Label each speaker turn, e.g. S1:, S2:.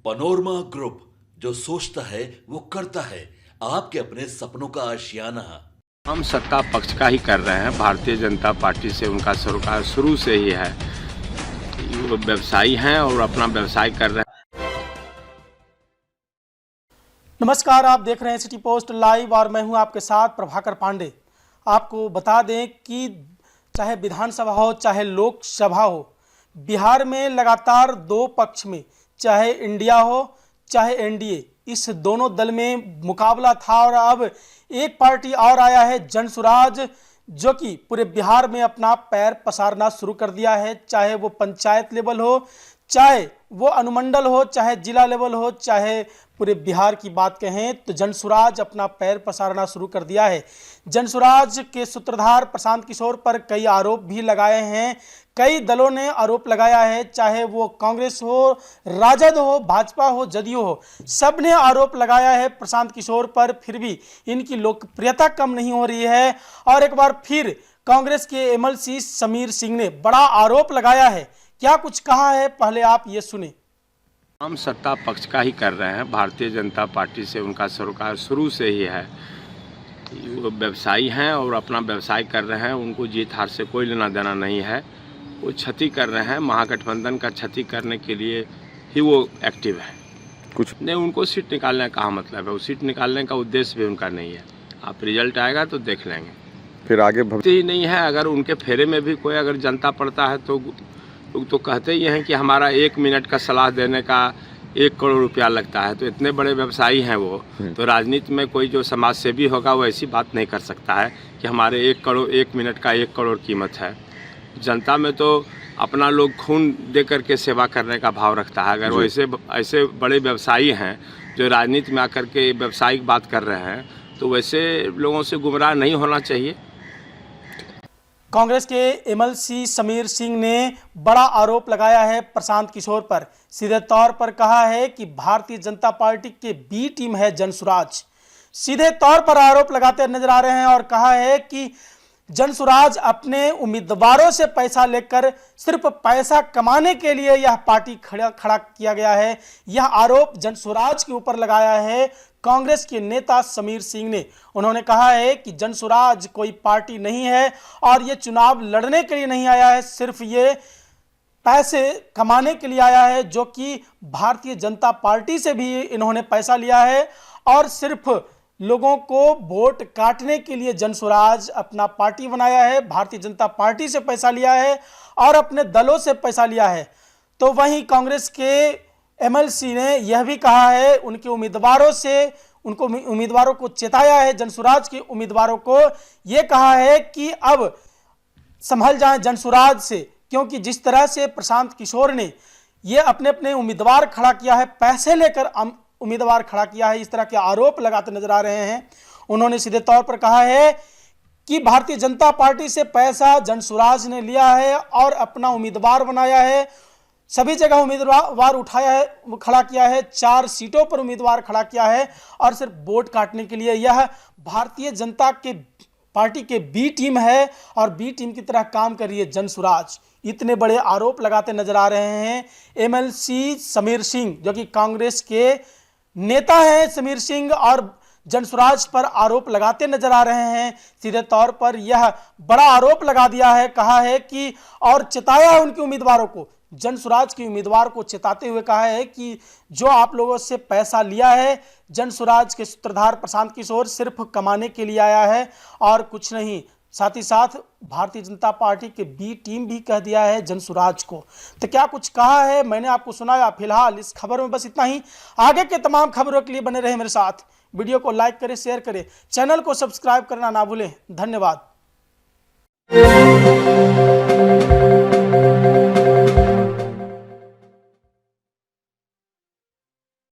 S1: Panorama group, जो सोचता है वो करता है। आपके अपने सपनों का आशियाना।
S2: हम सत्ता पक्ष का ही कर रहे हैं। भारतीय जनता पार्टी से उनका सरोकार शुरू से ही है। वो व्यवसायी हैं और अपना व्यवसाय कर रहे हैं।
S3: नमस्कार, आप देख रहे हैं सिटी पोस्ट लाइव और मैं हूं आपके साथ प्रभाकर पांडे। आपको बता दें कि चाहे विधानसभा हो चाहे लोकसभा हो, बिहार में लगातार दो पक्ष में, चाहे इंडिया हो चाहे एनडीए, इस दोनों दल में मुकाबला था। और अब एक पार्टी और आया है, जनसुराज, जो कि पूरे बिहार में अपना पैर पसारना शुरू कर दिया है। चाहे वो पंचायत लेवल हो, चाहे वो अनुमंडल हो, चाहे जिला लेवल हो, चाहे पूरे बिहार की बात कहें, तो जनसुराज अपना पैर पसारना शुरू कर दिया है। जनसुराज के सूत्रधार प्रशांत किशोर पर कई आरोप भी लगाए हैं। कई दलों ने आरोप लगाया है, चाहे वो कांग्रेस हो, राजद हो, भाजपा हो, जदयू हो, सब ने आरोप लगाया है प्रशांत किशोर पर। फिर भी इनकी लोकप्रियता कम नहीं हो रही है। और एक बार फिर कांग्रेस के एमएलसी समीर सिंह ने बड़ा आरोप लगाया है। क्या कुछ कहा है, पहले आप ये सुने।
S2: हम सत्ता पक्ष का ही कर रहे हैं। भारतीय जनता पार्टी से उनका सरोकार शुरू से ही है। वो व्यवसायी हैं और अपना व्यवसाय कर रहे हैं। उनको जीत हार से कोई लेना देना नहीं है। वो क्षति कर रहे हैं, महागठबंधन का क्षति करने के लिए ही वो एक्टिव है। कुछ नहीं, उनको सीट निकालने का मतलब है। वो सीट निकालने का उद्देश्य भी उनका नहीं है। आप रिजल्ट आएगा तो देख लेंगे,
S4: फिर आगे
S2: ही नहीं है। अगर उनके फेरे में भी कोई अगर जनता पड़ता है तो लोग तो कहते ही हैं कि हमारा 1 मिनट का सलाह देने का 1 करोड़ रुपया लगता है। तो इतने बड़े व्यवसायी हैं वो, तो राजनीति में कोई जो समाज सेवी होगा वो ऐसी बात नहीं कर सकता है कि हमारे 1 मिनट का 1 करोड़ कीमत है। जनता में तो अपना लोग खून दे करके सेवा करने का भाव रखता है। अगर वो ऐसे बड़े व्यवसायी हैं जो राजनीति में आकर के व्यवसायिक बात कर रहे हैं, तो वैसे लोगों से गुमराह नहीं होना चाहिए।
S3: कांग्रेस के एमएलसी समीर सिंह ने बड़ा आरोप लगाया है प्रशांत किशोर पर। सीधे तौर पर कहा है कि भारतीय जनता पार्टी के बी टीम है जनसुराज। सीधे तौर पर आरोप लगाते नजर आ रहे हैं और कहा है कि जनसुराज अपने उम्मीदवारों से पैसा लेकर सिर्फ पैसा कमाने के लिए यह पार्टी खड़ा किया गया है। यह आरोप जनसुराज के ऊपर लगाया है कांग्रेस के नेता समीर सिंह ने। उन्होंने कहा है कि जनसुराज कोई पार्टी नहीं है और ये चुनाव लड़ने के लिए नहीं आया है, सिर्फ ये पैसे कमाने के लिए आया है, जो कि भारतीय जनता पार्टी से भी इन्होंने पैसा लिया है। और सिर्फ लोगों को वोट काटने के लिए जनसुराज अपना पार्टी बनाया है, भारतीय जनता पार्टी से पैसा लिया है और अपने दलों से पैसा लिया है। तो वहीं कांग्रेस के एमएलसी ने यह भी कहा है, उनके उम्मीदवारों को चेताया है, जनसुराज के उम्मीदवारों को यह कहा है कि अब संभल जाएं जनसुराज से, क्योंकि जिस तरह से प्रशांत किशोर ने यह अपने अपने उम्मीदवार खड़ा किया है, पैसे लेकर उम्मीदवार खड़ा किया है, इस तरह के आरोप लगाते नजर आ रहे हैं। उन्होंने सीधे तौर पर कहा है कि भारतीय जनता पार्टी से पैसा जनसुराज ने लिया है और अपना उम्मीदवार बनाया है। सभी जगह उम्मीदवार उठाया है, खड़ा किया है, 4 सीटों पर उम्मीदवार खड़ा किया है और सिर्फ वोट काटने के लिए। यह भारतीय जनता के पार्टी के बी टीम है और बी टीम की तरह काम कर रही है जनसुराज। इतने बड़े आरोप लगाते नजर आ रहे हैं एमएलसी समीर सिंह, जो कि कांग्रेस के नेता हैं समीर सिंह, और जनसुराज पर आरोप लगाते नजर आ रहे हैं। सीधे तौर पर यह बड़ा आरोप लगा दिया है, कहा है कि और चेताया है उनके उम्मीदवारों को, जनसुराज के उम्मीदवार को चेताते हुए कहा है कि जो आप लोगों से पैसा लिया है, जनसुराज के सूत्रधार प्रशांत किशोर सिर्फ कमाने के लिए आया है और कुछ नहीं। साथ ही साथ भारतीय जनता पार्टी के बी टीम भी कह दिया है जनसुराज को। तो क्या कुछ कहा है मैंने आपको सुनाया। फिलहाल इस खबर में बस इतना ही। आगे के तमाम खबरों के लिए बने रहे मेरे साथ। वीडियो को लाइक करें, शेयर करें, चैनल को सब्सक्राइब करना ना भूलें। धन्यवाद।